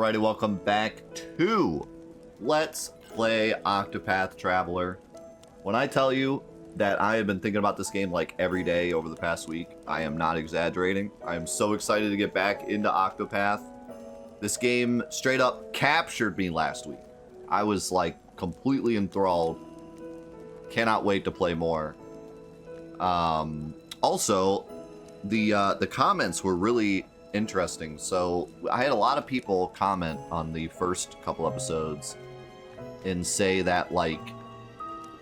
Alrighty, welcome back to Let's Play Octopath Traveler. When I tell you that I have been thinking about this game like every day over the past week, I am not exaggerating. I am so excited to get back into Octopath. This game straight up captured me last week. I was like completely enthralled. Cannot wait to play more. Also, the comments were really interesting. So I had a lot of people comment on the first couple episodes and say that like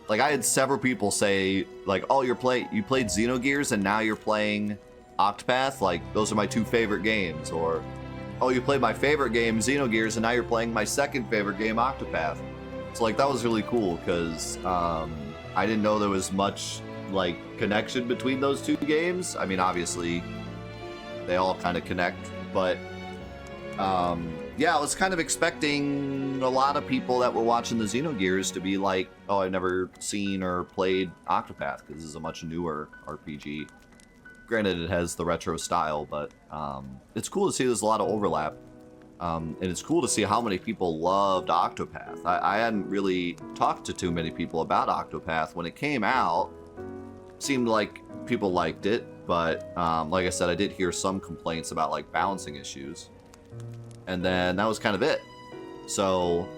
I had several people say like, oh, you played Xenogears and now you're playing Octopath, like those are my two favorite games. Or oh, you played my favorite game Xenogears and now you're playing my second favorite game Octopath. So like that was really cool because I didn't know there was much like connection between those two games. I mean, obviously they all kind of connect, but yeah, I was kind of expecting a lot of people that were watching the Xenogears to be like, oh, I've never seen or played Octopath because this is a much newer RPG. Granted, it has the retro style, but it's cool to see there's a lot of overlap. And it's cool to see how many people loved Octopath. I hadn't really talked to too many people about Octopath. When it came out, seemed like people liked it, but like I said, I did hear some complaints about like balancing issues. And then that was kind of it. So,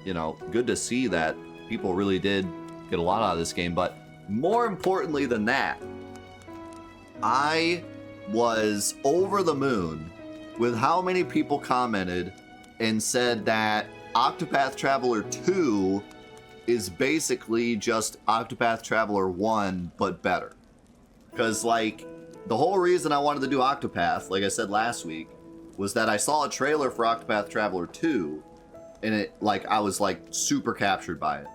you know, good to see that people really did get a lot out of this game. But more importantly than that, I was over the moon with how many people commented and said that Octopath Traveler 2 is basically just Octopath Traveler 1, but better. Because, like, the whole reason I wanted to do Octopath, like I said last week, was that I saw a trailer for Octopath Traveler 2, and it, like, I was, like, super captured by it.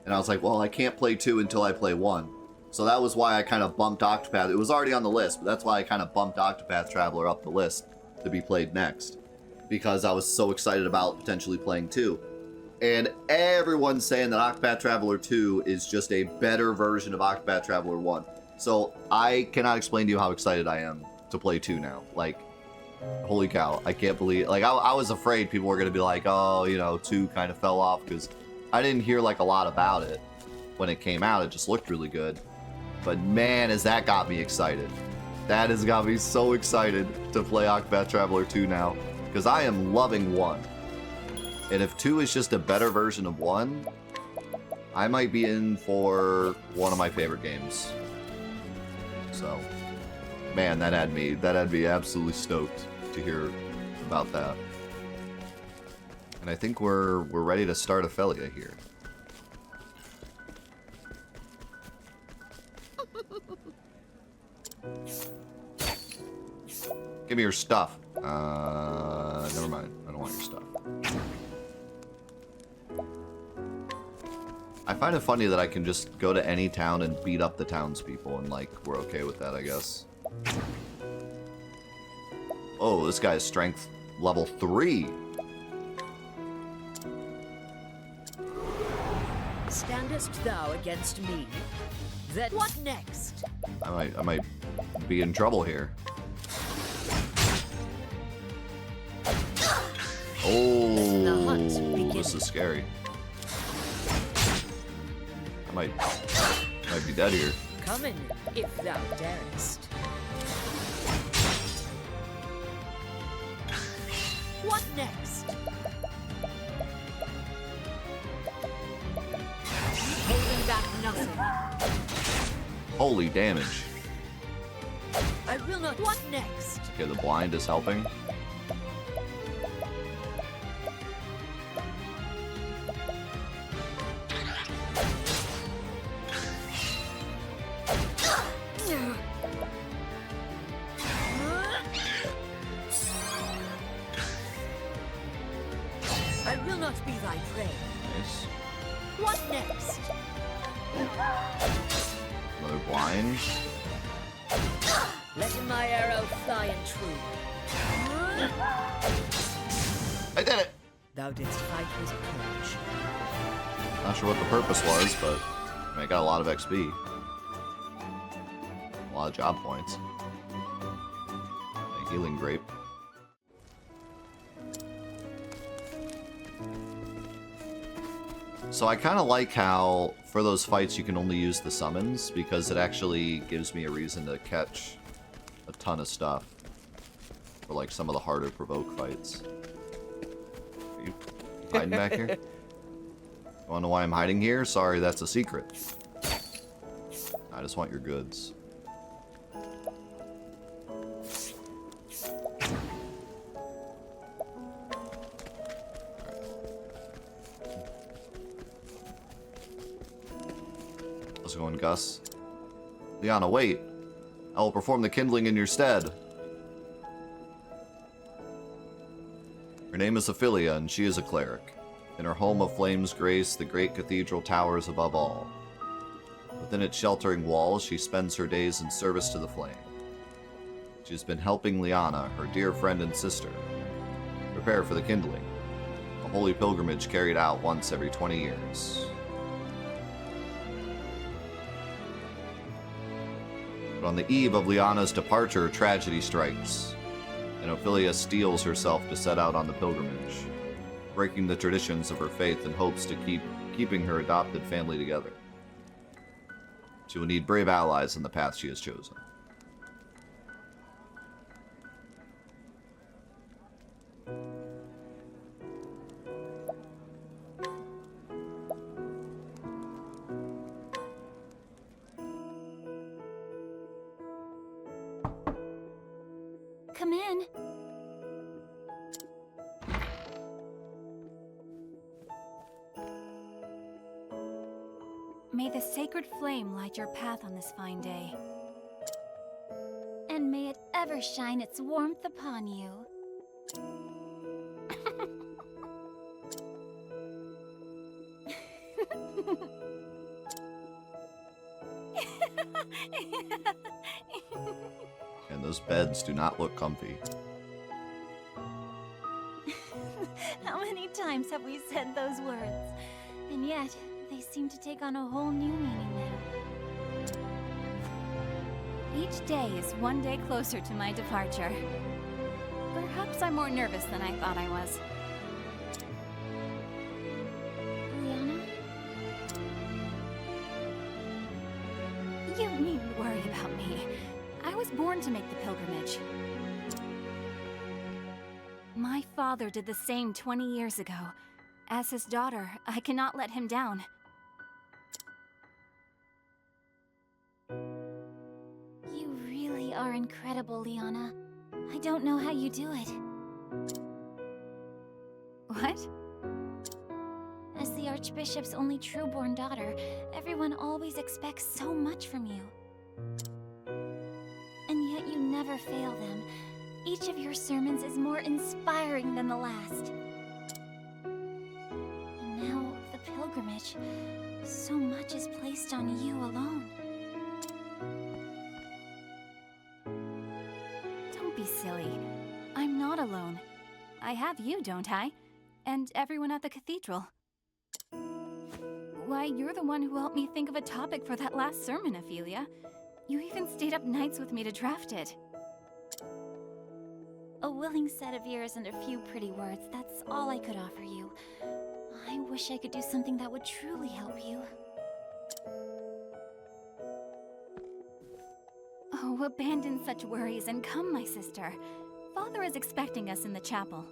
And I was like, well, I can't play 2 until I play 1. So that was why I kind of bumped Octopath. It was already on the list, but that's why I kind of bumped Octopath Traveler up the list to be played next. Because I was so excited about potentially playing 2. And everyone's saying that Octopath Traveler 2 is just a better version of Octopath Traveler 1. So I cannot explain to you how excited I am to play 2 now. Like, holy cow, I can't believe, like, I was afraid people were going to be like, oh, you know, 2 kind of fell off, because I didn't hear, like, a lot about it when it came out. It just looked really good. But man, has that got me excited. That has got me so excited to play Octopath Traveler 2 now, because I am loving 1. And if 2 is just a better version of 1, I might be in for one of my favorite games. So, man, that had me absolutely stoked to hear about that. And I think we're ready to start Ophelia here. Give me your stuff. Never mind. I don't want your stuff. I find it funny that I can just go to any town and beat up the townspeople, and like we're okay with that, I guess. Oh, this guy is strength level 3. Standest thou against me? Then what next? I might be in trouble here. Oh, this is scary. I might be dead here. Come in, if thou darest. What next? Holding back nothing. Holy damage. I will not. What next? Okay, the blind is helping. I will not be thy prey. Nice. What next? Another blind. Let my arrow fly and true. I did it! Thou didst fight with courage. Not sure what the purpose was, but I got a lot of XP. A lot of job points. A healing grape. So I kind of like how, for those fights, you can only use the summons, because it actually gives me a reason to catch a ton of stuff for, like, some of the harder provoke fights. Are you hiding back here? You wanna know why I'm hiding here? Sorry, that's a secret. I just want your goods. How's it going, Gus? Liana, wait. I will perform the kindling in your stead. Her name is Ophelia, and she is a cleric. In her home of flames grace the great cathedral towers above all. Within its sheltering walls, she spends her days in service to the flame. She has been helping Liana, her dear friend and sister, prepare for the kindling, a holy pilgrimage carried out once every 20 years. But on the eve of Liana's departure, tragedy strikes, and Ophelia steels herself to set out on the pilgrimage, breaking the traditions of her faith in hopes to keeping her adopted family together. She will need brave allies in the path she has chosen. Come in. May the sacred flame light your path on this fine day. And may it ever shine its warmth upon you. And those beds do not look comfy. How many times have we said those words? And yet, they seem to take on a whole new meaning now. Each day is one day closer to my departure. Perhaps I'm more nervous than I thought I was. Liana? You needn't worry about me. I was born to make the pilgrimage. My father did the same 20 years ago. As his daughter, I cannot let him down. You really are incredible, Liana. I don't know how you do it. What? As the Archbishop's only true-born daughter, everyone always expects so much from you. And yet you never fail them. Each of your sermons is more inspiring than the last. And now, the pilgrimage. So much is placed on you alone. Don't be silly. I'm not alone. I have you, don't I? And everyone at the cathedral. Why, you're the one who helped me think of a topic for that last sermon, Ophelia. You even stayed up nights with me to draft it. A willing set of ears and a few pretty words, that's all I could offer you. I wish I could do something that would truly help you. Oh, abandon such worries and come, my sister. Father is expecting us in the chapel.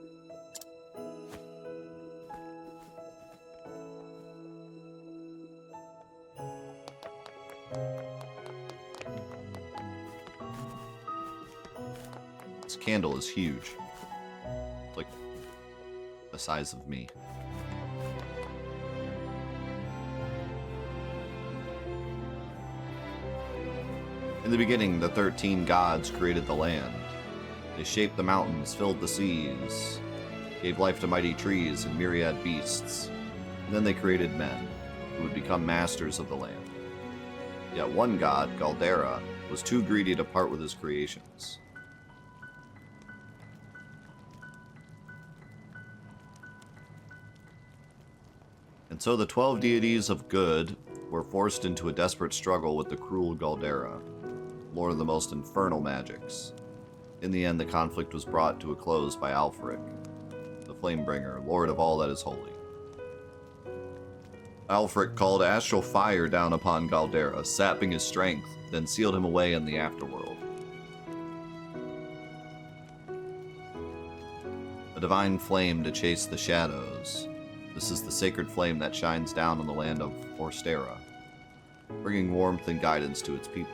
This candle is huge. It's like the size of me. In the beginning, the 13 gods created the land. They shaped the mountains, filled the seas, gave life to mighty trees and myriad beasts. And then they created men, who would become masters of the land. Yet one god, Galdera, was too greedy to part with his creations. And so the 12 deities of good were forced into a desperate struggle with the cruel Galdera, lord of the most infernal magics. In the end, the conflict was brought to a close by Alfric, the Flamebringer, lord of all that is holy. Alfric called astral fire down upon Galdera, sapping his strength, then sealed him away in the afterworld. A divine flame to chase the shadows. This is the sacred flame that shines down on the land of Forstera, bringing warmth and guidance to its people.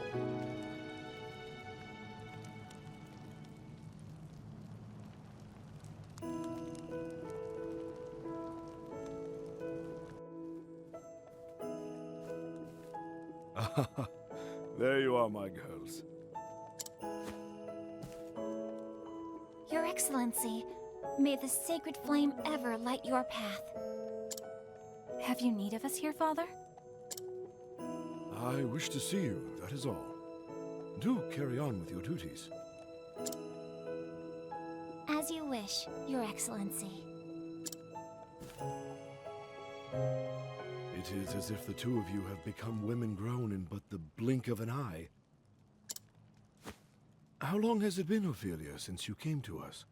There you are, my girls. Your Excellency, may the sacred flame ever light your path. Have you need of us here, Father? I wish to see you, that is all. Do carry on with your duties. As you wish, Your Excellency. It is as if the two of you have become women grown in but the blink of an eye. How long has it been, Ophelia, since you came to us?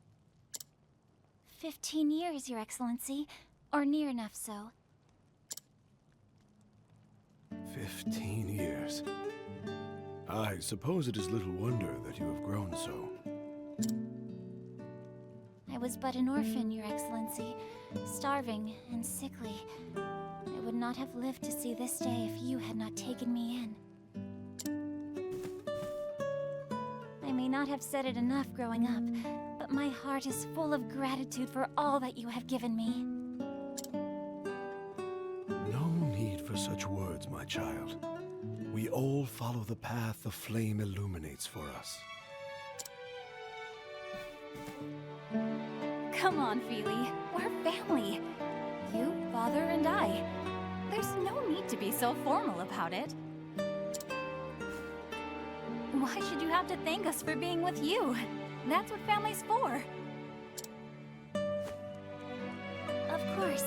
15 years, Your Excellency, or near enough so. 15 years. I suppose it is little wonder that you have grown so. I was but an orphan, Your Excellency, starving and sickly. I would not have lived to see this day if you had not taken me in. I may not have said it enough growing up, but my heart is full of gratitude for all that you have given me. No need for such words, my child. We all follow the path the flame illuminates for us. Come on, Feely. We're family. You, Father, and I. There's no need to be so formal about it. Why should you have to thank us for being with you? That's what family's for. Of course.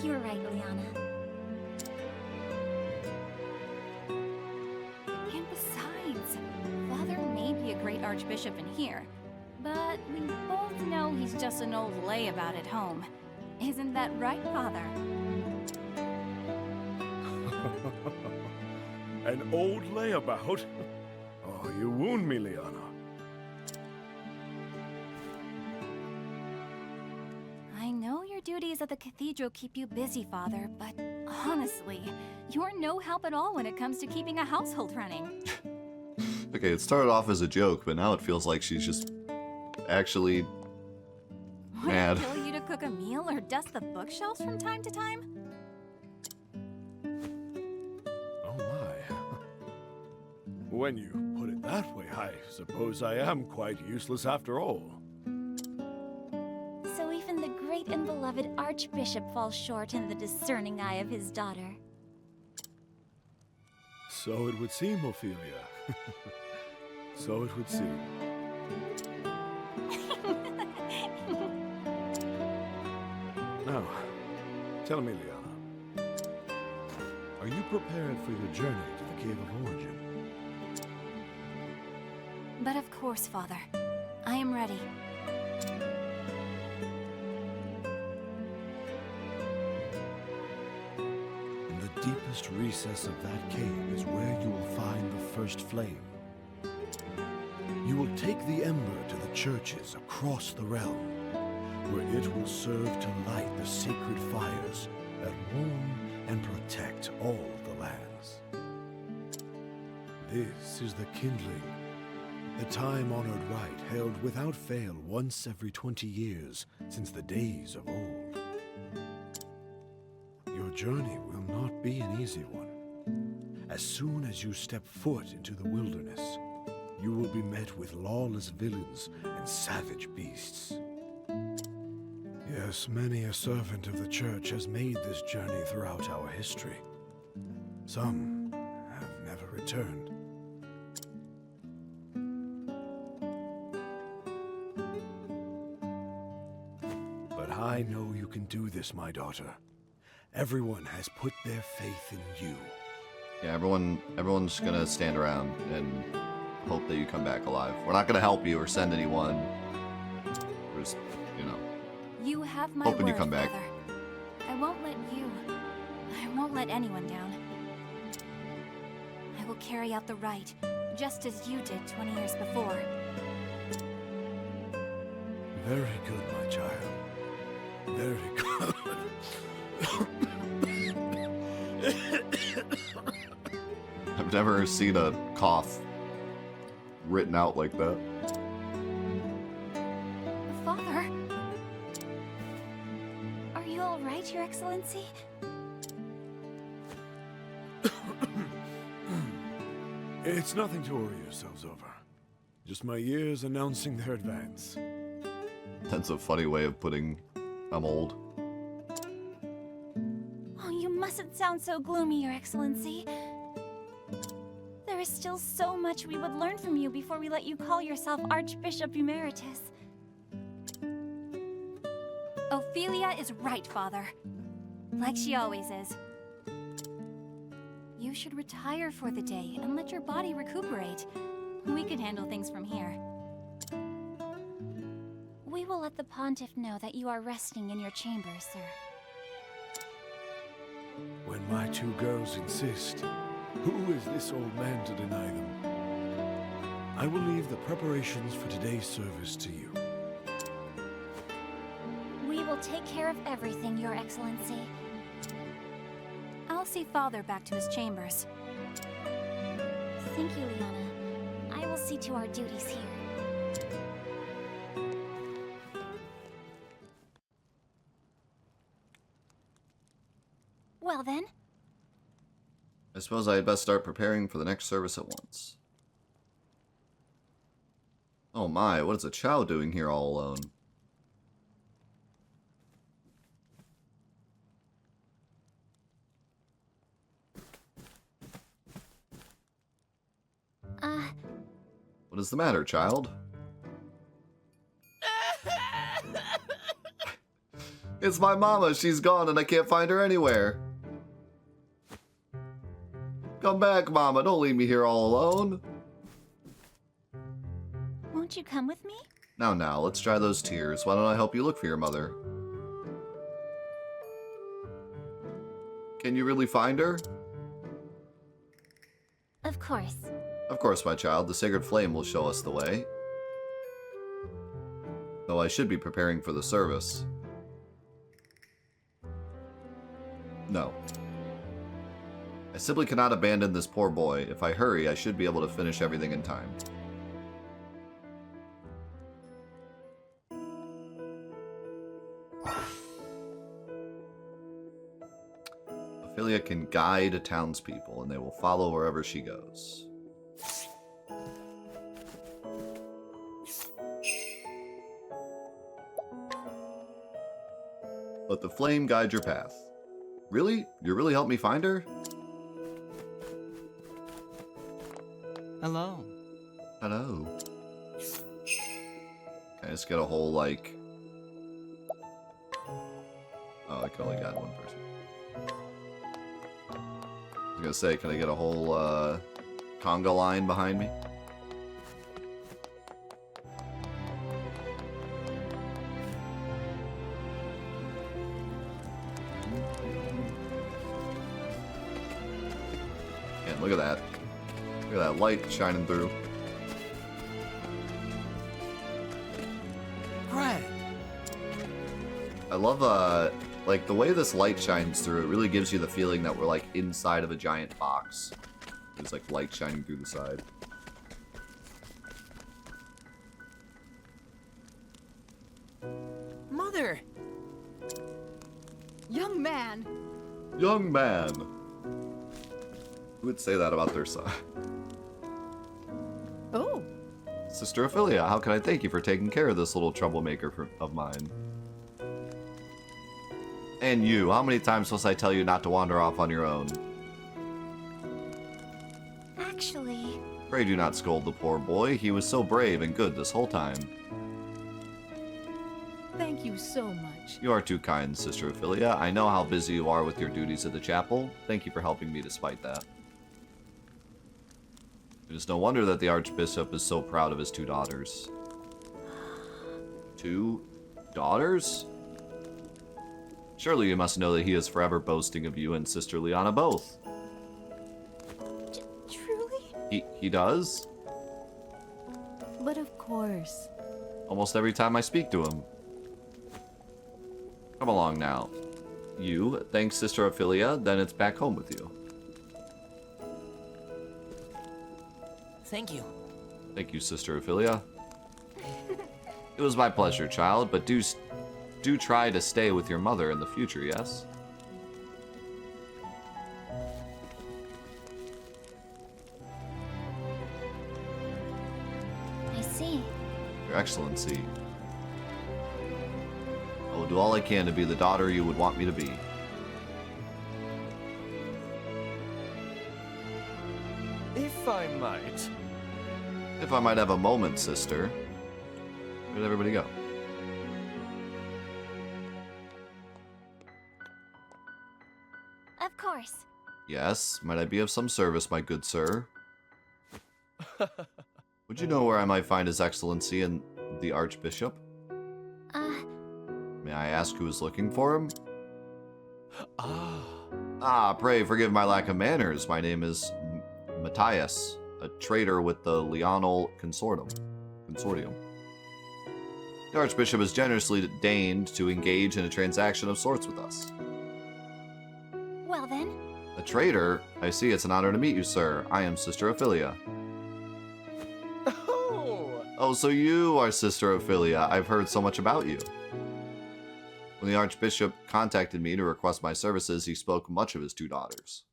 You're right, Liana. And besides, Father may be a great archbishop in here, but we both know he's just an old layabout at home. Isn't that right, Father? An old layabout? Oh, you wound me, Liana. I know your duties at the cathedral keep you busy, Father, but honestly, you're no help at all when it comes to keeping a household running. Okay, it started off as a joke, but now it feels like she's just actually Would mad. it kill you to cook a meal or dust the bookshelves from time to time? Oh my. When you put it that way, I suppose I am quite useless after all. So even the great and beloved Archbishop falls short in the discerning eye of his daughter. So it would seem, Ophelia. So it would seem. Now, tell me, Liana. Are you prepared for your journey to the Cave of Origin? But of course, Father. I am ready. In the deepest recess of that cave is where you will find the first flame. You will take the ember to the churches across the realm, where it will serve to light the sacred fires that warm and protect all the lands. This is the kindling, the time-honored rite held without fail once every 20 years since the days of old. Your journey will not be an easy one. As soon as you step foot into the wilderness, you will be met with lawless villains and savage beasts. Yes, many a servant of the church has made this journey throughout our history. Some have never returned. But I know you can do this, my daughter. Everyone has put their faith in you. Yeah, everyone's gonna stand around and hope that you come back alive. We're not gonna help you or send anyone. We're just, You have my hoping word, you come back. Father. I won't let you. I won't let anyone down. I will carry out the rite, just as you did 20 years before. Very good, my child. Very good. I've never seen a cough written out like that. Father? Are you all right, Your Excellency? It's nothing to worry yourselves over. Just my years announcing their advance. That's a funny way of putting I'm old. Oh, you mustn't sound so gloomy, Your Excellency. There is still so much we would learn from you before we let you call yourself Archbishop Emeritus. Ophelia is right, Father. Like she always is. You should retire for the day and let your body recuperate. We can handle things from here. We will let the Pontiff know that you are resting in your chambers, sir. When my two girls insist, who is this old man to deny them? I will leave the preparations for today's service to you. We will take care of everything, Your Excellency. I'll see Father back to his chambers. Thank you, Liana. I will see to our duties here. Well then, I suppose I had best start preparing for the next service at once. Oh my, what is a Chow doing here all alone? What is the matter, child? It's my mama. She's gone and I can't find her anywhere. Come back, Mama. Don't leave me here all alone. won't you come with me? Now, let's dry those tears. Why don't I help you look for your mother? Can you really find her? Of course. Of course, my child. The sacred flame will show us the way. Though I should be preparing for the service. No. I simply cannot abandon this poor boy. If I hurry, I should be able to finish everything in time. Ophelia can guide townspeople, and they will follow wherever she goes. Let the flame guide your path. Really? You really helped me find her? Hello. Hello. Can I just get a whole, like... Oh, I can only guide one person. I was gonna say, can I get a whole, conga line behind me? Man, look at that. Look at that light shining through. Greg! I love, like, the way this light shines through, it really gives you the feeling that we're, like, inside of a giant box. There's, like, light shining through the side. Mother! Young man! Young man! Who would say that about their son? Oh! Sister Ophelia, how can I thank you for taking care of this little troublemaker of mine? And you, how many times must I tell you not to wander off on your own? Actually... Pray do not scold the poor boy. He was so brave and good this whole time. Thank you so much. You are too kind, Sister Ophelia. I know how busy you are with your duties at the chapel. Thank you for helping me despite that. It is no wonder that the Archbishop is so proud of his 2 daughters. 2 daughters? Surely you must know that he is forever boasting of you and Sister Liana both. Truly? He does? But of course. Almost every time I speak to him. Come along now. You, thanks Sister Ophelia, then it's back home with you. Thank you. Thank you, Sister Ophelia. It was my pleasure, child, but do try to stay with your mother in the future, yes? I see. Your Excellency. I will do all I can to be the daughter you would want me to be. If I might. If I might have a moment, sister. Where'd everybody go? Of course. Yes, might I be of some service, my good sir? Would you know where I might find His Excellency and the Archbishop? May I ask who is looking for him? Pray forgive my lack of manners. My name is Matthias, a traitor with the Leonal Consortium. The Archbishop has generously deigned to engage in a transaction of sorts with us. Well then. A traitor? I see. It's an honor to meet you, sir. I am Sister Ophelia. Oh, so you are Sister Ophelia. I've heard so much about you. When the Archbishop contacted me to request my services, he spoke much of his two daughters.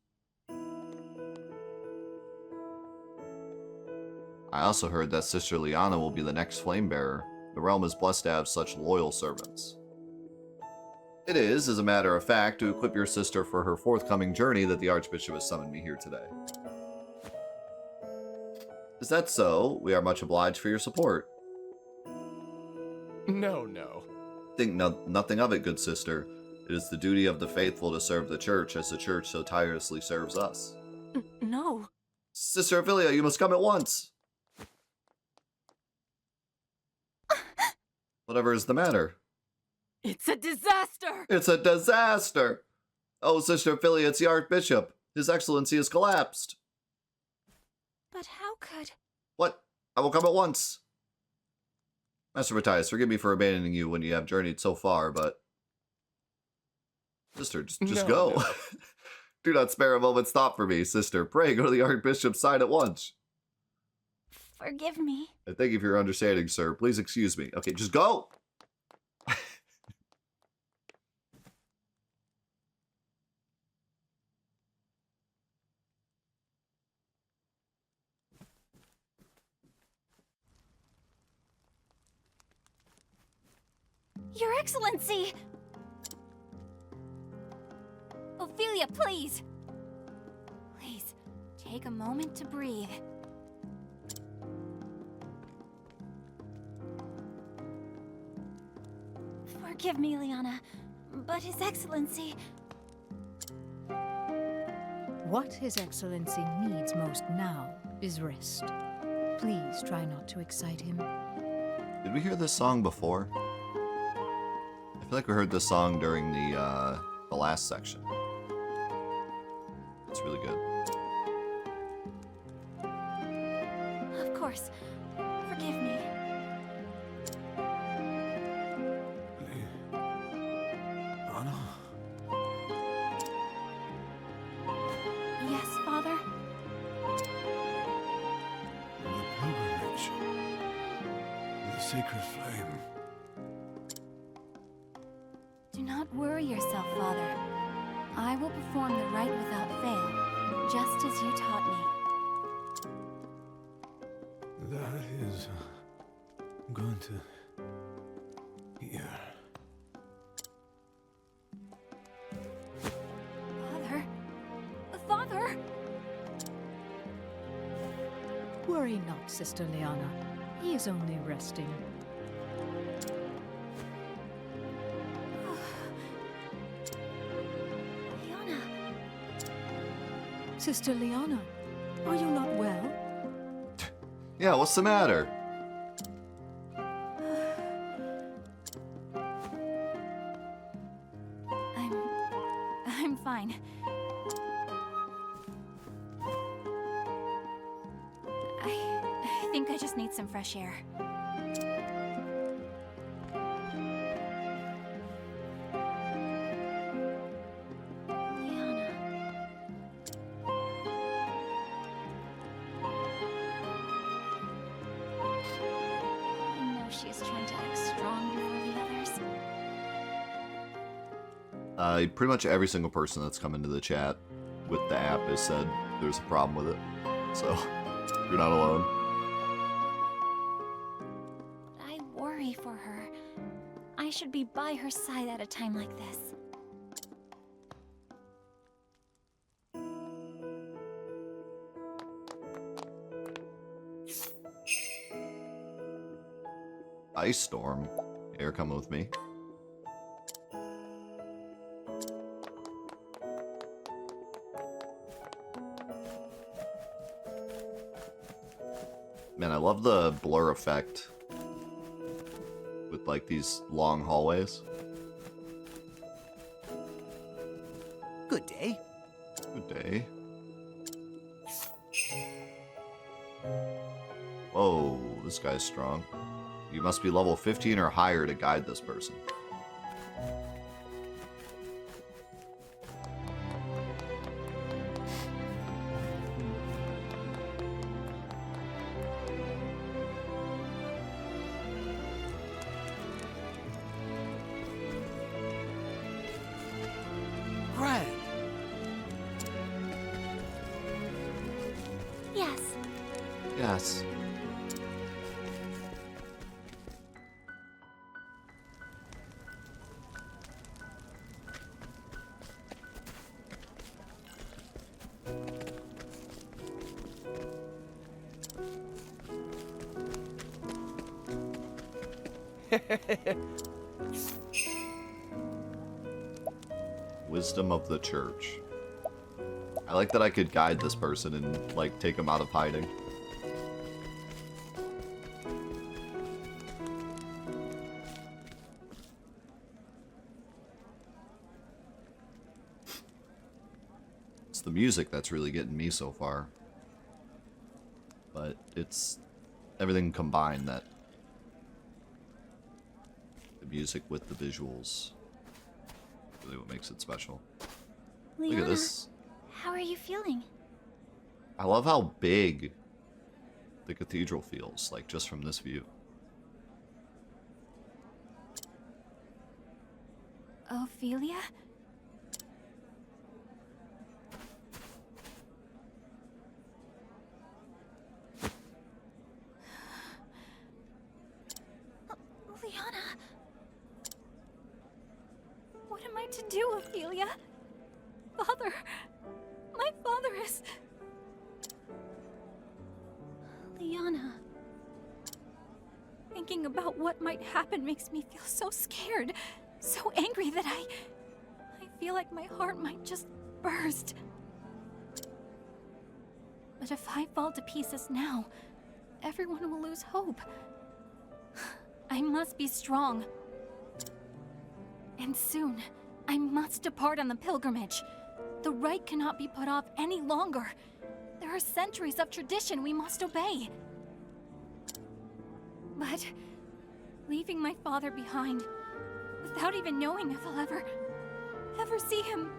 I also heard that Sister Liana will be the next flame bearer. The realm is blessed to have such loyal servants. It is, as a matter of fact, to equip your sister for her forthcoming journey that the Archbishop has summoned me here today. Is that so? We are much obliged for your support. No. Think nothing of it, good sister. It is the duty of the faithful to serve the Church, as the Church so tirelessly serves us. No. Sister Ophelia, you must come at once! Whatever is the matter? It's a disaster! It's a disaster! Oh, Sister Ophelia, it's the Archbishop. His Excellency has collapsed. But how could... What? I will come at once. Master Matthias, forgive me for abandoning you when you have journeyed so far, but... Sister, just go. No. Do not spare a moment's thought for me, sister. Pray, go to the Archbishop's side at once. Forgive me. And thank you for your understanding, sir. Please excuse me. Okay, just go! Your Excellency! Ophelia, please! Please, take a moment to breathe. Forgive me, Liana, but His Excellency... What His Excellency needs most now is rest. Please try not to excite him. Did we hear this song before? I feel like we heard this song during the last section. It's really good. Of course. Forgive me. Anna? Yes, Father? The pilgrimage. The sacred flame. Do not worry yourself, Father. I will perform the rite without fail, just as you taught me. That is going to hear. Father? Father? Worry not, Sister Liana. He is only resting. Liana, Sister Liana, are you not well? Yeah, what's the matter? I'm I'm fine. I think I just need some fresh air. Liana. I know she's trying to act strong before the others. Pretty much every single person that's come into the chat with the app has said there's a problem with it. So, you're not alone. I worry for her. I should be by her side at a time like this. Ice Storm. Here, come with me. Man, I love the blur effect with like these long hallways. Good day. Good day. Whoa, this guy's strong. You must be level 15 or higher to guide this person. Grand. Yes. Yes. Wisdom of the Church. I like that I could guide this person and, like, take him out of hiding. It's the music that's really getting me so far. But it's everything combined, that the music with the visuals, really what makes it special. Liana, Look at this. how are you feeling? I love how big the cathedral feels, like, just from this view. Ophelia? Liana? What am I to do, Ophelia? Father! My father is... Liana. Thinking about what might happen makes me feel so scared, so angry that I feel like my heart might just burst. But if I fall to pieces now, everyone will lose hope. I must be strong. And soon, I must depart on the pilgrimage. The rite cannot be put off any longer. There are centuries of tradition we must obey. But leaving my father behind, without even knowing if I'll ever see him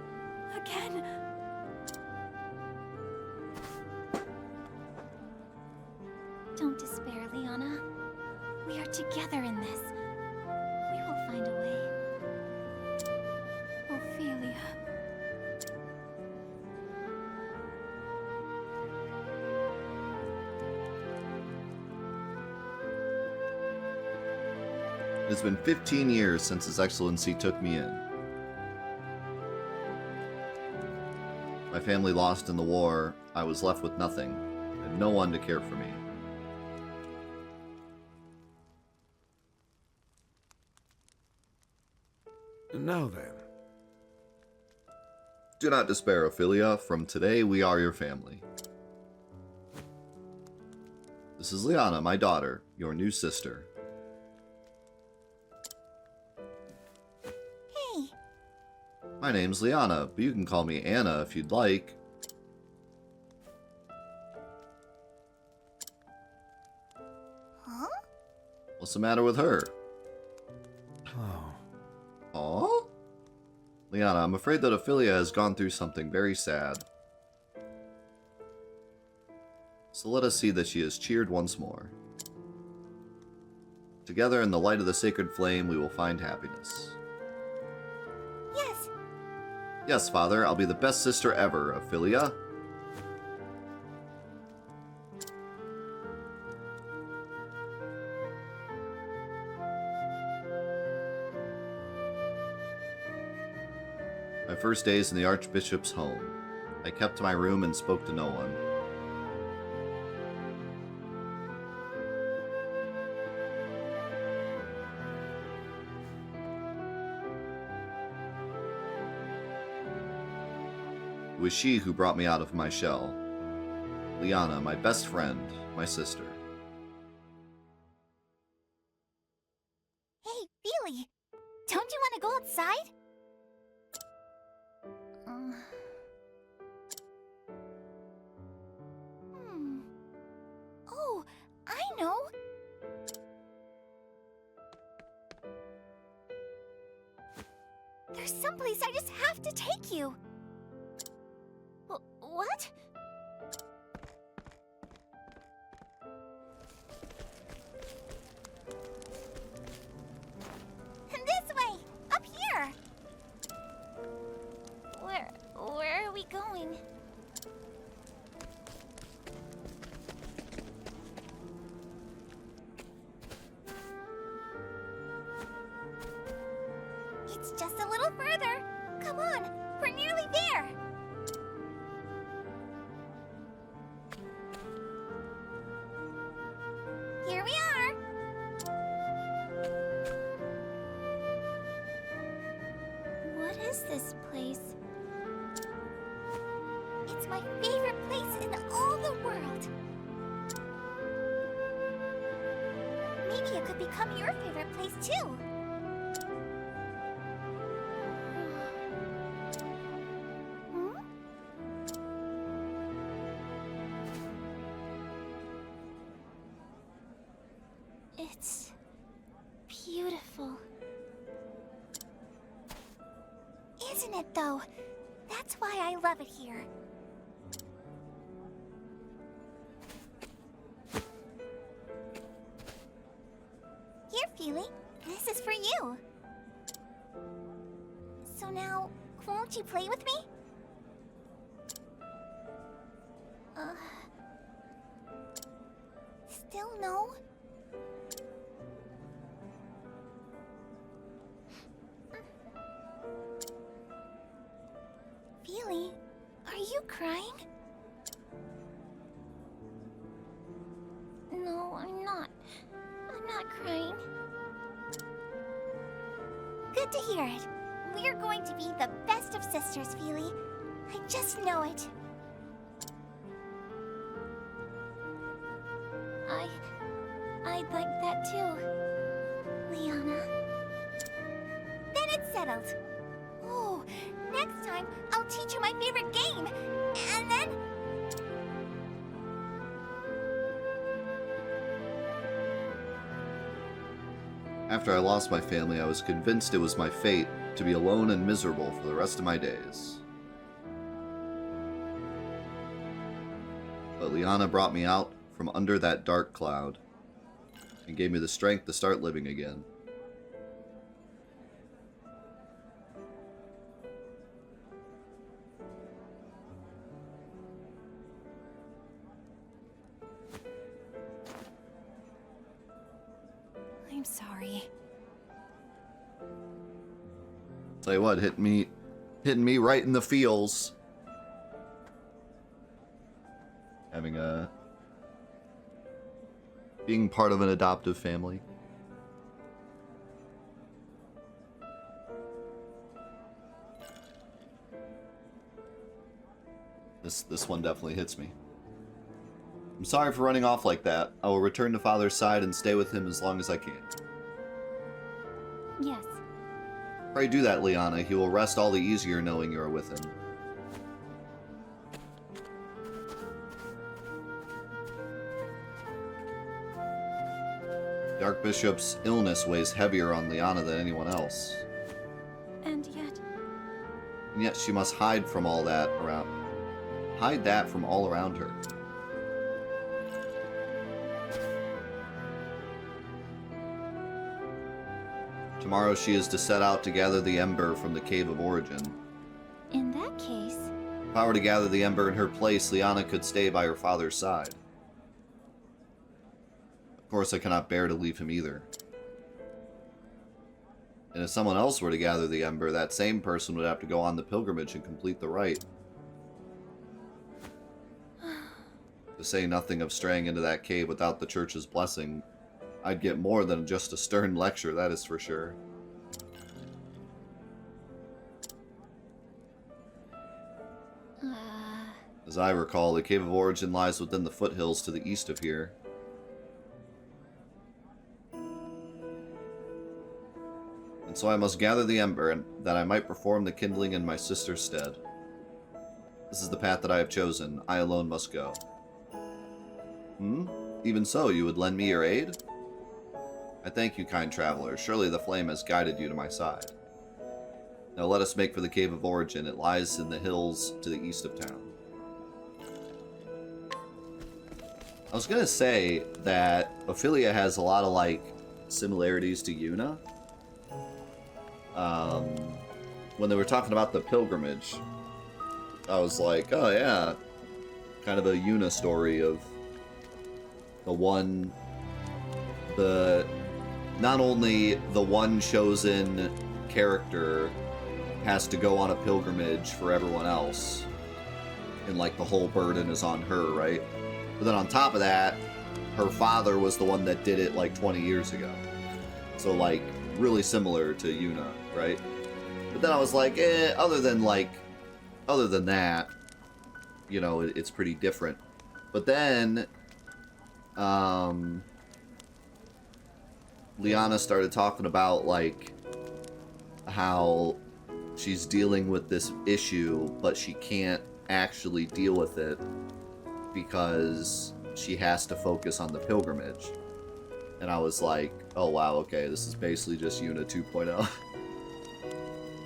again. Don't despair, Liana. We are together in this. We will find a way. Ophelia. It has been 15 years since His Excellency took me in. My family lost in the war, I was left with nothing, and no one to care for me. Now then. Do not despair, Ophelia. From today, we are your family. This is Liana, my daughter, your new sister. Hey. My name's Liana, but you can call me Anna if you'd like. Huh? What's the matter with her? Oh. Aw? Liana, I'm afraid that Ophelia has gone through something very sad. So let us see that she is cheered once more. Together in the light of the sacred flame, we will find happiness. Yes. Yes, Father, I'll be the best sister ever, Ophelia. My first days in the Archbishop's home. I kept to my room and spoke to no one. It was she who brought me out of my shell. Liana, my best friend, my sister. Hey, Feely! Don't you want to go outside? Oh, I know! There's someplace I just have to take you! What? This way! Up here! Where are we going? It's just a little further. Come on, we're nearly there. Here we are. What is this place? It's my favorite place in all the world. Maybe it could become your favorite place too. Hmm? It's beautiful. Isn't it though? That's why I love it here. Here, Feely. This is for you. So now, won't you play with me? Still no? Feely, are you crying? No, I'm not. I'm not crying. Good to hear it. We're going to be the best of sisters, Feely. I just know it. I'd like that too, Liana. Then it's settled. Oh, next time I'll teach you my favorite game, and then... After I lost my family, I was convinced it was my fate to be alone and miserable for the rest of my days. But Liana brought me out from under that dark cloud and gave me the strength to start living again. I'm sorry. Tell you what, hitting me right in the feels. Being part of an adoptive family. This one definitely hits me. I'm sorry for running off like that. I will return to Father's side and stay with him as long as I can. Yes. Pray do that, Liana. He will rest all the easier knowing you are with him. The Archbishop's illness weighs heavier on Liana than anyone else. And yet she must hide from all that around. Hide that from all around her. Tomorrow she is to set out to gather the ember from the Cave of Origin. in that case... If I were to gather the ember in her place, Liana could stay by her father's side. Of course, I cannot bear to leave him either. And if someone else were to gather the ember, that same person would have to go on the pilgrimage and complete the rite. To say nothing of straying into that cave without the church's blessing, I'd get more than just a stern lecture, that is for sure. As I recall, the Cave of Origin lies within the foothills to the east of here. And so I must gather the ember, and that I might perform the kindling in my sister's stead. This is the path that I have chosen. I alone must go. Even so, you would lend me your aid? I thank you, kind traveler. Surely the flame has guided you to my side. Now let us make for the Cave of Origin. It lies in the hills to the east of town. I was gonna say that Ophelia has a lot of, like, similarities to Yuna. When they were talking about the pilgrimage, I was like, oh yeah, kind of a Yuna story of not only the one chosen character has to go on a pilgrimage for everyone else, and like the whole burden is on her, right? But then on top of that, her father was the one that did it like 20 years ago. So like really similar to Yuna, right? But then I was like, other than that, you know, it's pretty different. But then Liana started talking about like how she's dealing with this issue, but she can't actually deal with it because she has to focus on the pilgrimage. And I was like, oh wow, okay, this is basically just Yuna 2.0.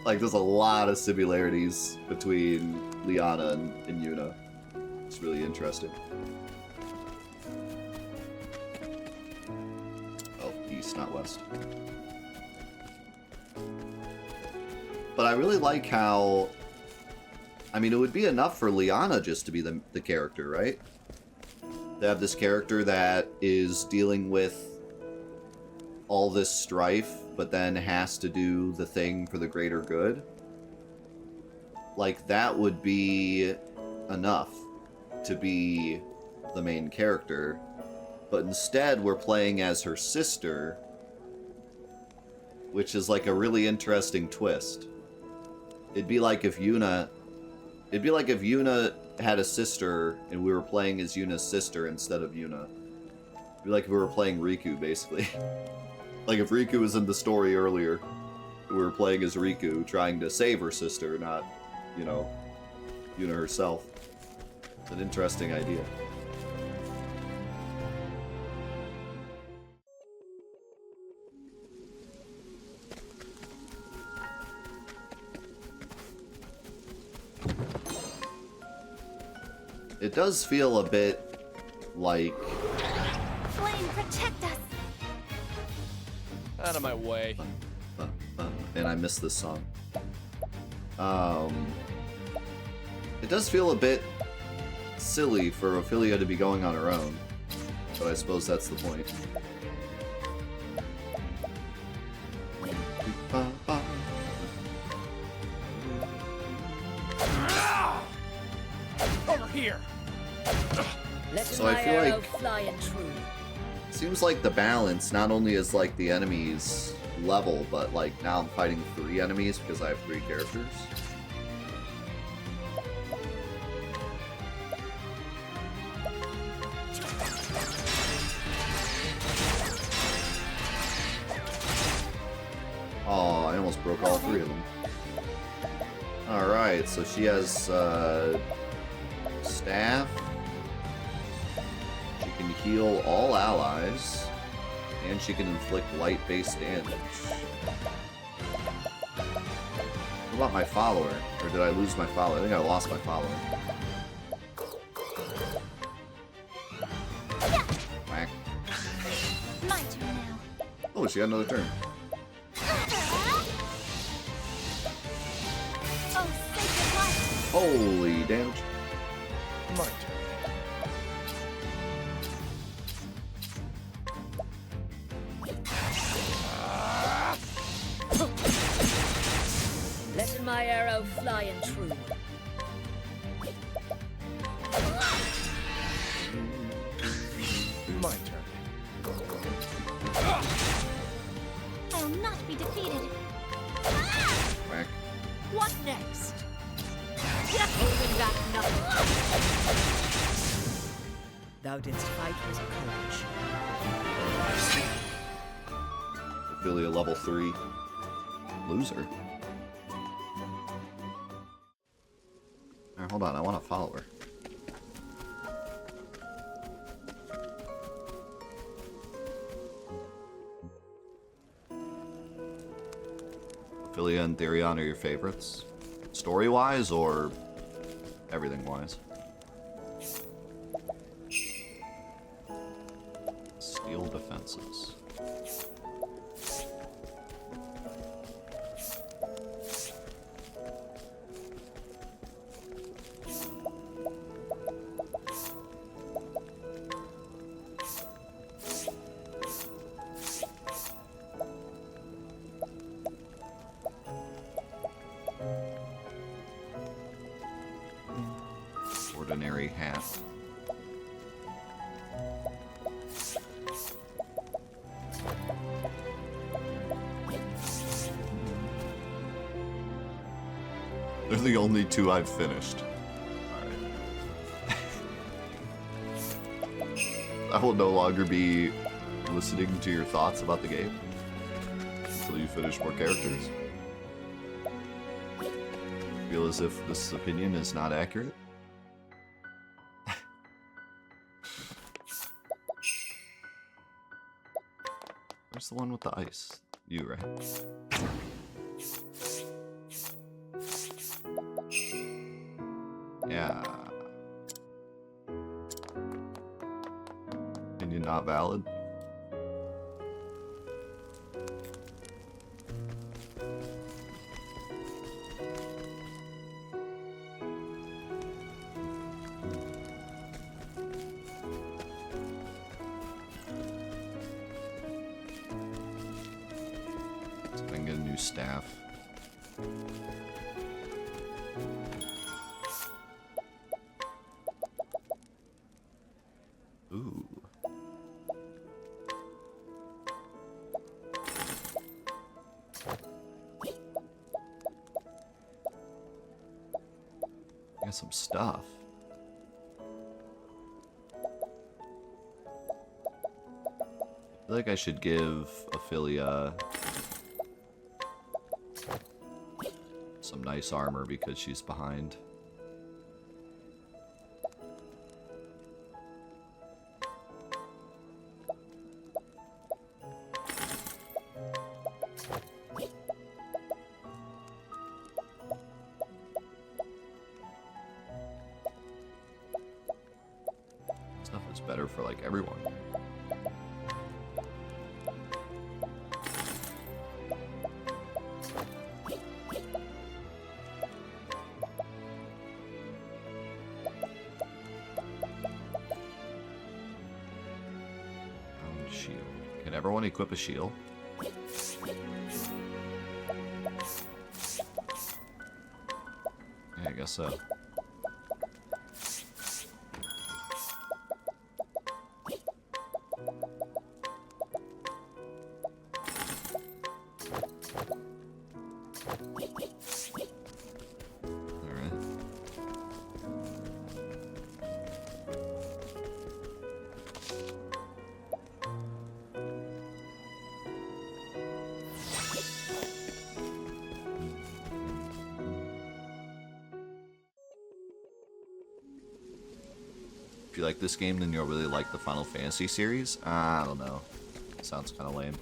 Like, there's a lot of similarities between Liana and Yuna. It's really interesting. Oh, east, not west. But I really like how... I mean, it would be enough for Liana just to be the character, right? To have this character that is dealing with all this strife, but then has to do the thing for the greater good. Like, that would be enough to be the main character. But instead, we're playing as her sister, which is like a really interesting twist. It'd be like if Yuna had a sister and we were playing as Yuna's sister instead of Yuna. It'd be like if we were playing Riku, basically. Like if Riku was in the story earlier, we were playing as Riku, trying to save her sister, not, you know, Yuna herself. It's an interesting idea. It does feel a bit like... Flame, protect us! Out of my way. And I missed this song. It does feel a bit silly for Ophelia to be going on her own, but I suppose that's the point. Over here. Let So my I feel arrow like- fly and true. Seems like the balance not only is like the enemies level, but like now I'm fighting 3 enemies because I have 3 characters. Oh, I almost broke all three of them. Alright, so she has staff. She can heal all allies. And she can inflict light-based damage. What about my follower? Or did I lose my follower? I think I lost my follower. Whack. My turn now. Oh, she got another turn. Oh, sacred light. Holy damage. My turn. Let my arrow fly and true. My turn. I'll not be defeated. Whack. What next? Holding back nothing. Thou didst fight with courage. Ophelia level 3. Loser. Alright, hold on. I want to follow her. Ophelia and Therion are your favorites? Story-wise or everything-wise? Steel defenses. Ordinary hat. They're the only two I've finished. Alright. I will no longer be listening to your thoughts about the game until you finish more characters. Feel as if this opinion is not accurate. Where's the one with the ice? You, right? Yeah. Opinion not valid? So I can get a new staff. Ooh. Got some stuff. I feel like I should give Ophelia some nice armor because she's behind. Stuff is better for like everyone. Shield. Can everyone equip a shield? Yeah, I guess so. Alright. If you like this game, then you'll really like the Final Fantasy series. I don't know. Sounds kind of lame.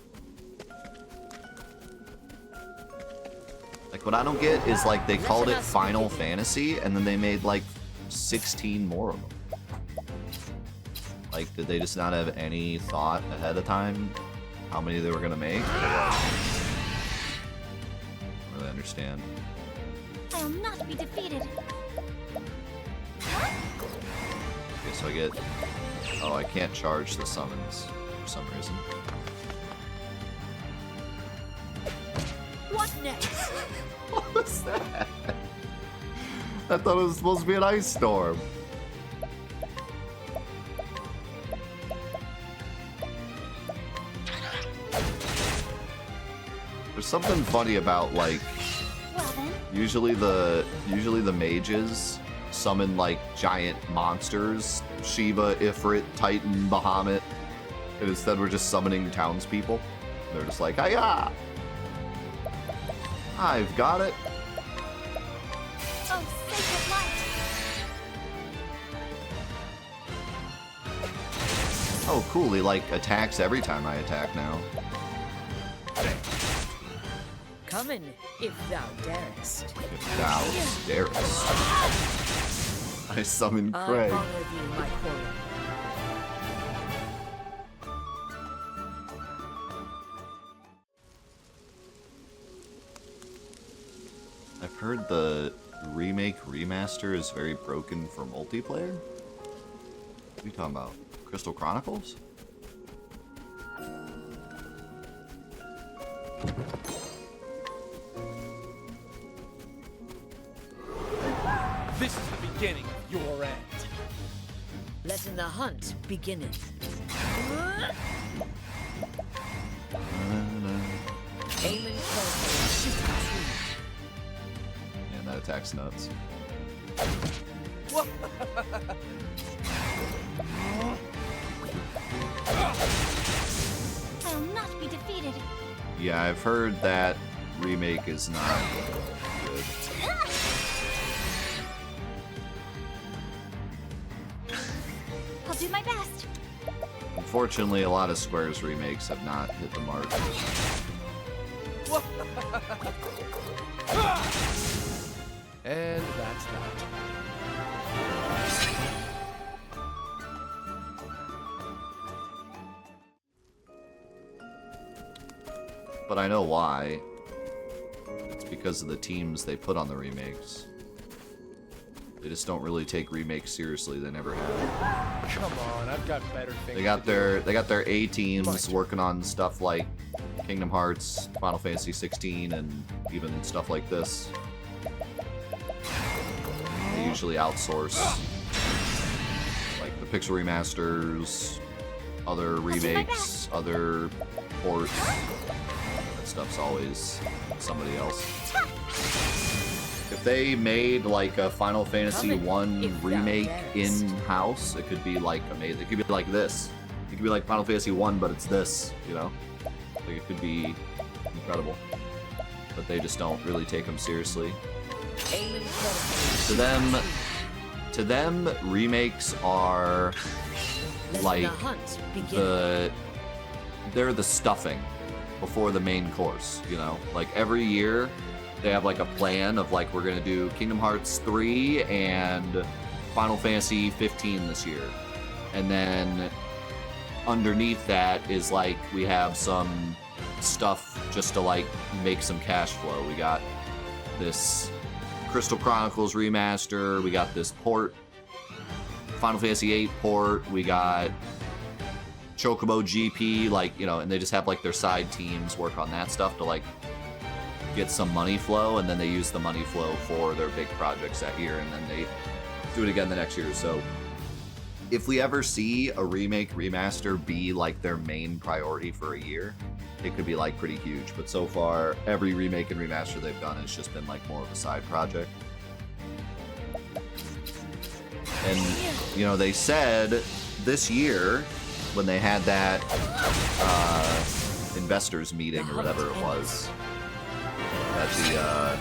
Like, what I don't get is, like, they called it Final Fantasy, and then they made, like, 16 more of them. Like, did they just not have any thought ahead of time how many they were gonna make? I don't really understand. I'll not be defeated. Okay, so I get... Oh, I can't charge the summons for some reason. What next? What was that? I thought it was supposed to be an ice storm. There's something funny about, like, Well then, usually the mages summon like giant monsters, Shiva, Ifrit, Titan, Bahamut, and instead we're just summoning townspeople. They're just like, hiya! I've got it. oh sacred light. Oh, cool, he like attacks every time I attack now. Come in, if thou darest. If thou darest. I summon I Craig. honor thee, my quarry. I've heard the remake remaster is very broken for multiplayer. What are you talking about? Crystal Chronicles? This is the beginning of your end. Let the hunt beginneth. Aim and carefully, shoot the tree. Yeah, that attack's nuts. I'll not be defeated. Yeah, I've heard that remake is not good. I'll do my best. Unfortunately, a lot of Square's remakes have not hit the mark. And that's that. But I know why. It's because of the teams they put on the remakes. They just don't really take remakes seriously. They never have. Come on, I've got better things. They got their A teams Bunch. working on stuff like Kingdom Hearts, Final Fantasy 16, and even stuff like this. They usually outsource like the pixel remasters, other remakes, other ports. That stuff's always somebody else. If they made like a Final Fantasy 1 remake in-house, it could be like amazing. It could be like this. It could be like Final Fantasy 1, but it's this, you know? Like it could be incredible. But they just don't really take them seriously. Aim and carefully. To them, remakes are Let like the hunt begin. they're the stuffing before the main course, you know? Like every year they have like a plan of like we're gonna do Kingdom Hearts 3 and Final Fantasy 15 this year. And then underneath that is like we have some stuff just to like make some cash flow. We got this Crystal Chronicles remaster, we got this port, Final Fantasy 8 port, we got Chocobo GP, like, you know, and they just have like their side teams work on that stuff to like get some money flow, and then they use the money flow for their big projects that year, and then they do it again the next year. So if we ever see a remake remaster be like their main priority for a year, it could be like pretty huge. But so far every remake and remaster they've done has just been like more of a side project. And you know, they said this year when they had that investors meeting or whatever it was, that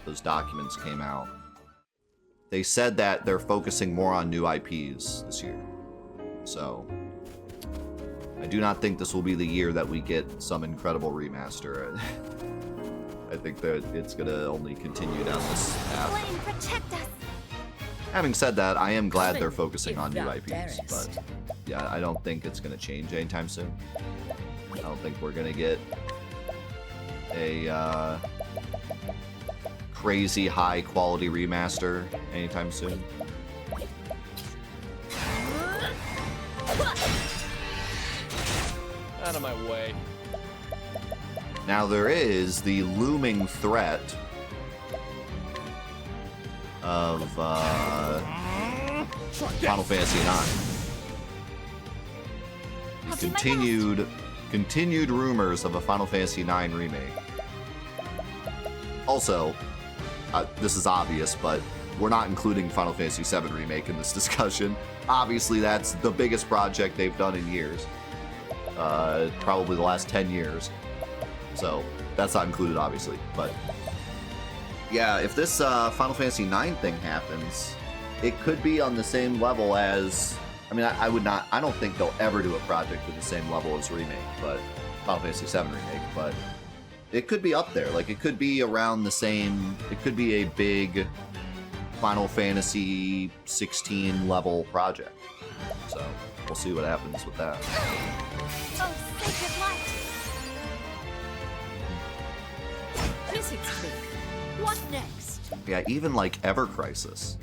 those documents came out. They said that they're focusing more on new IPs this year. So I do not think this will be the year that we get some incredible remaster. I think that it's gonna only continue down this path. Flame, protect us! Having said that, I am glad they're focusing If on new thou IPs, darest. but yeah, I don't think it's gonna change anytime soon. I don't think we're gonna get a crazy high quality remaster anytime soon. Out of my way. Now there is the looming threat of Final Fantasy IX. I'll do my Continued rumors of a Final Fantasy IX remake. Also, this is obvious, but we're not including Final Fantasy VII Remake in this discussion. Obviously, that's the biggest project they've done in years. Probably the last 10 years. So, that's not included, obviously. But, yeah, if this Final Fantasy IX thing happens, it could be on the same level as... I mean, I don't think they'll ever do a project with the same level as Remake, but Final Fantasy VII Remake, but it could be up there. Like, it could be around the same... It could be a big Final Fantasy 16 level project. So, we'll see what happens with that. Oh, sacred light! Physically, what next? Yeah, even like Ever Crisis.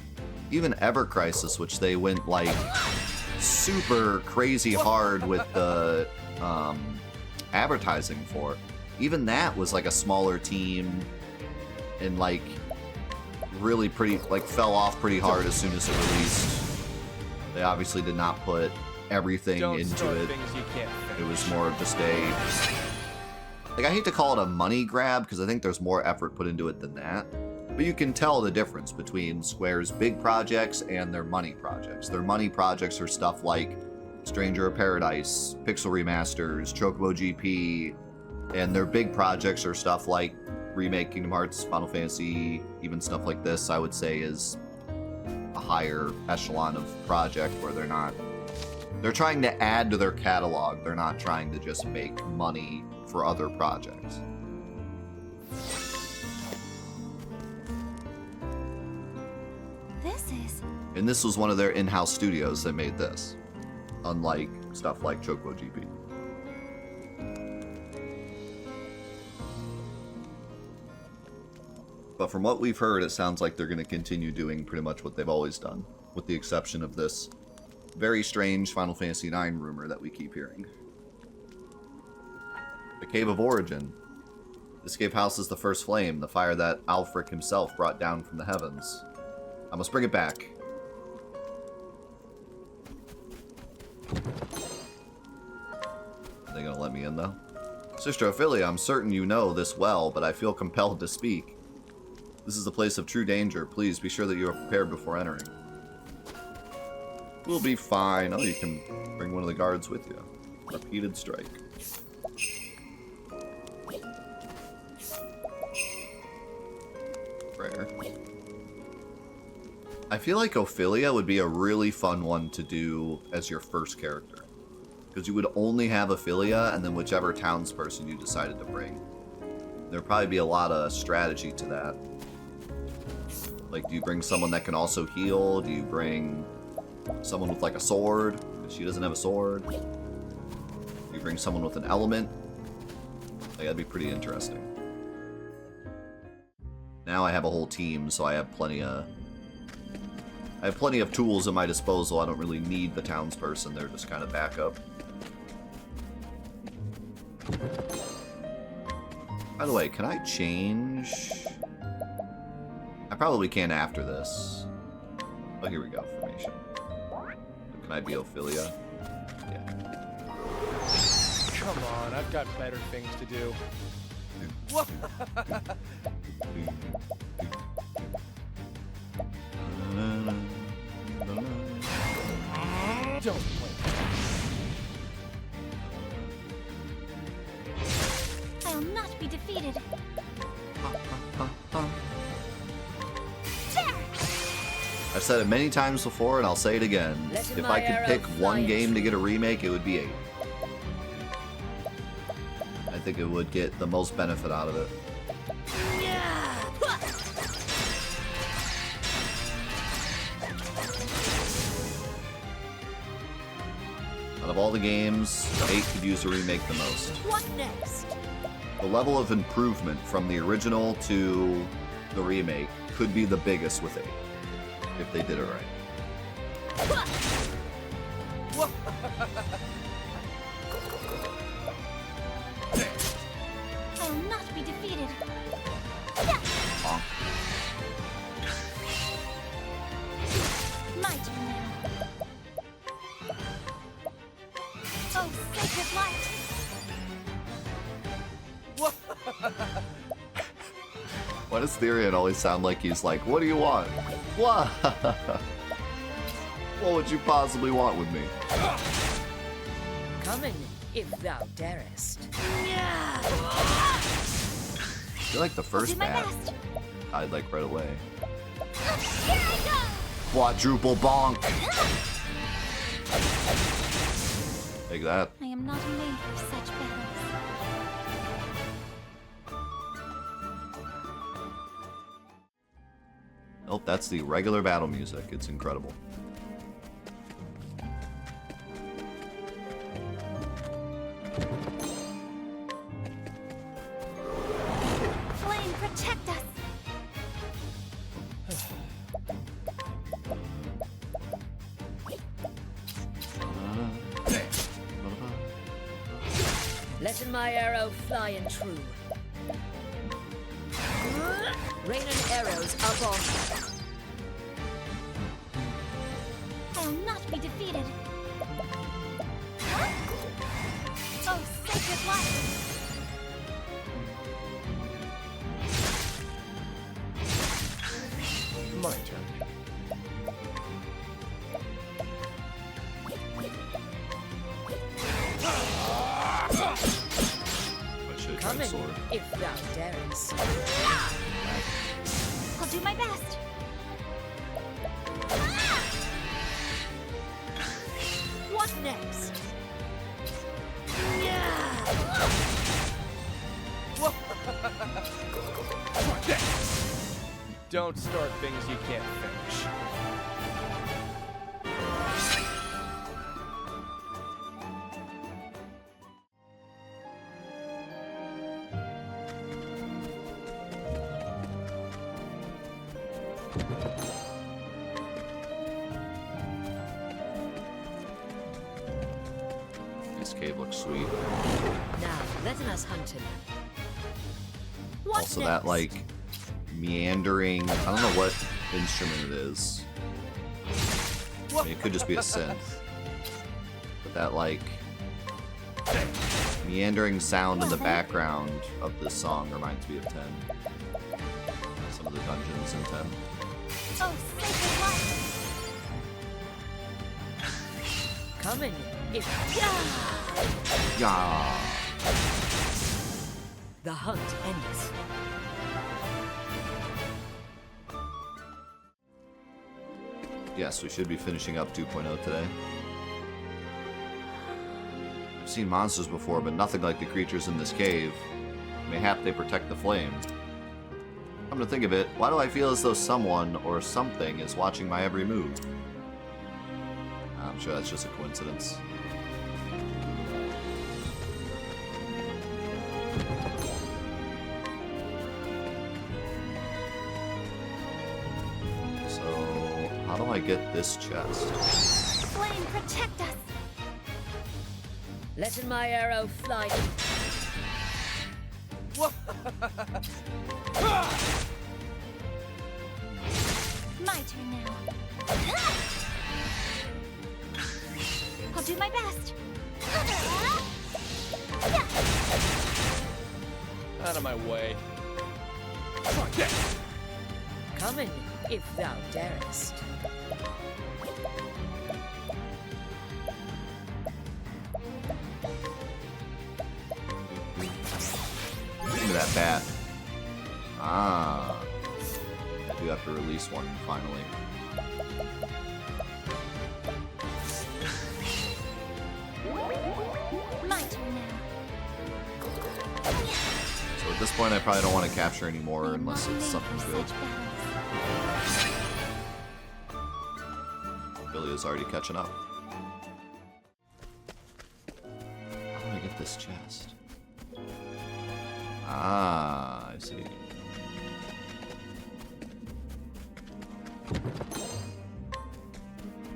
Even Ever Crisis, which they went like super crazy hard with the advertising for. Even that was like a smaller team and like really pretty, like fell off pretty hard as soon as it released. They obviously did not put everything Don't into start it. things you can't It finish. was more of just a... Like, I hate to call it a money grab, because I think there's more effort put into it than that. But you can tell the difference between Square's big projects and their money projects. Their money projects are stuff like Stranger of Paradise, Pixel Remasters, Chocobo GP, and their big projects are stuff like Remake Kingdom Hearts, Final Fantasy, even stuff like this, I would say is a higher echelon of project where they're trying to add to their catalog. They're not trying to just make money for other projects. And this was one of their in-house studios that made this, unlike stuff like Chocobo GP. But from what we've heard, it sounds like they're going to continue doing pretty much what they've always done, with the exception of this very strange Final Fantasy IX rumor that we keep hearing. The Cave of Origin. This cave houses the first flame, the fire that Alfric himself brought down from the heavens. I must bring it back. Are they gonna let me in, though? Sister Ophelia, I'm certain you know this well, but I feel compelled to speak. This is a place of true danger. Please be sure that you are prepared before entering. We'll be fine. Oh, you can bring one of the guards with you. Repeated strike. Prayer. I feel like Ophelia would be a really fun one to do as your first character. Because you would only have Ophelia and then whichever townsperson you decided to bring. There'd probably be a lot of strategy to that. Like, do you bring someone that can also heal? Do you bring someone with, like, a sword? Because she doesn't have a sword. Do you bring someone with an element? Like, that'd be pretty interesting. Now I have a whole team, so I have plenty of tools at my disposal. I don't really need the townsperson. They're just kind of backup. By the way, can I change? I probably can after this. Oh, here we go. Formation. Can I be Ophelia? Yeah. Come on, I've got better things to do. Don't play. I'll not be defeated. I've said it many times before, and I'll say it again. Let If my I could arrow pick fly one and game to true. get a remake, it would be 8. I think it would get the most benefit out of it. Out of all the games, 8 could use a remake the most. What next? The level of improvement from the original to the remake could be the biggest with 8, if they did it right. I will not be defeated. Bonk. My turn now. Oh, sacred light! Why does Therian always sound like he's like, what do you want? What? What would you possibly want with me? Come in, if thou darest. I feel like the I'll first do my bat best. died like right away. Here I go! Quadruple bonk! Take that. I am not made for such battles. Nope, that's the regular battle music. It's incredible. Flame, protect us! Let my arrow fly and true. Rain and arrows up on me. I will not be defeated. Oh, sacred light! My turn. I should have Come tried in, sword. if thou darest. I'll do my best. What next? Don't start things you can't finish. This cave looks sweet. Now, let us hunt him. What Also, next? that like meandering. I don't know what instrument it is. I mean, it could just be a synth. But that like meandering sound in the background of this song reminds me of 10. Some of the dungeons in 10. Oh, sacred light! Come in, if Yeah. the hunt ends. Yes, we should be finishing up 2.0 today. I've seen monsters before, but nothing like the creatures in this cave. Mayhap they protect the flame. Come to think of it, why do I feel as though someone or something is watching my every move? I'm sure that's just a coincidence. So, how do I get this chest? Flame, protect us! Let my arrow fly. My turn now. I'll do my best. Out of my way. Come in, if thou darest. Give me that bat. Ah. do have to release one finally. My turn now. So at this point, I probably don't want to capture anymore I am unless not it's made something for good. such battles. Billy is already catching up. How do I get this chest? Ah, I see.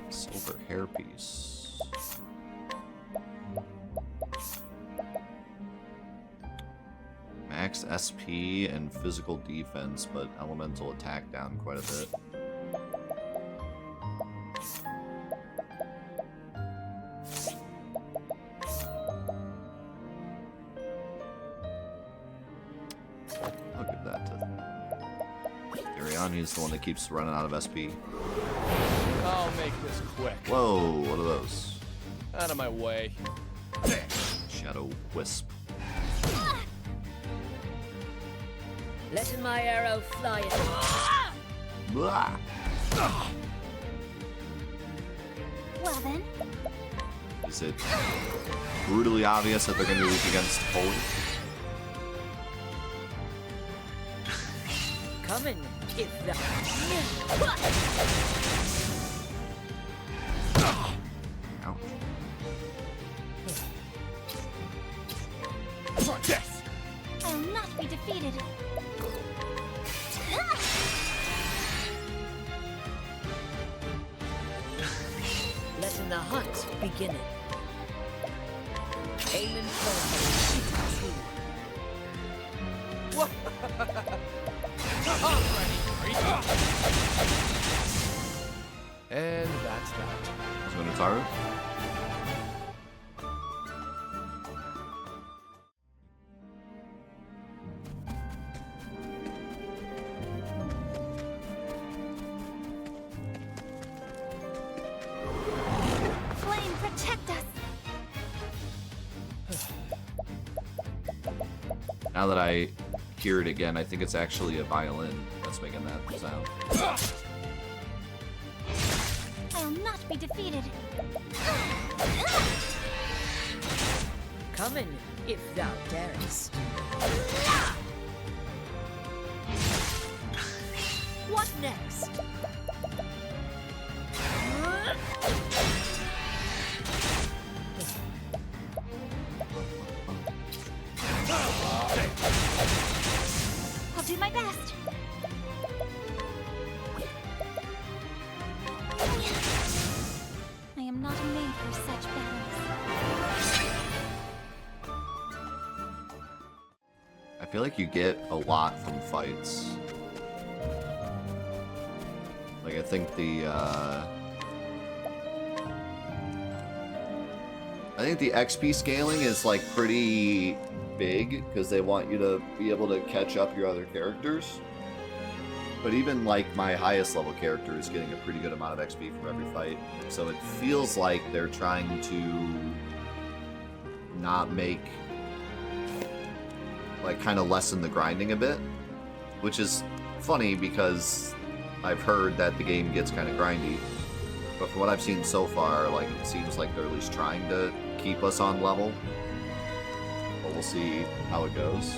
Silver hairpiece. Max SP and physical defense, but elemental attack down quite a bit. I'll give that to Ariane. He's the one that keeps running out of SP. I'll make this quick. Whoa, what are those? Out of my way. Shadow Wisp. Letting my arrow fly at Blah. Well then, Is it brutally obvious that they're going to be weak against Holy? coming if the Ouch. Yes! I'll not be defeated. letting the hunt begin. Aim and shoot true. And that's that. So Nataru? Flame, protect us. Now that I hear it again, I think it's actually a violin that's making that sound. I'll not be defeated. Coming if thou darest. What next? I'll do my best. I am not made for such battles. I feel like you get a lot from fights. Like, I think the XP scaling is like pretty big because they want you to be able to catch up your other characters. But even like my highest level character is getting a pretty good amount of XP from every fight. So it feels like they're trying to not make, like, kind of lessen the grinding a bit, which is funny because I've heard that the game gets kind of grindy. But from what I've seen so far, like, it seems like they're at least trying to keep us on level. But we'll see how it goes.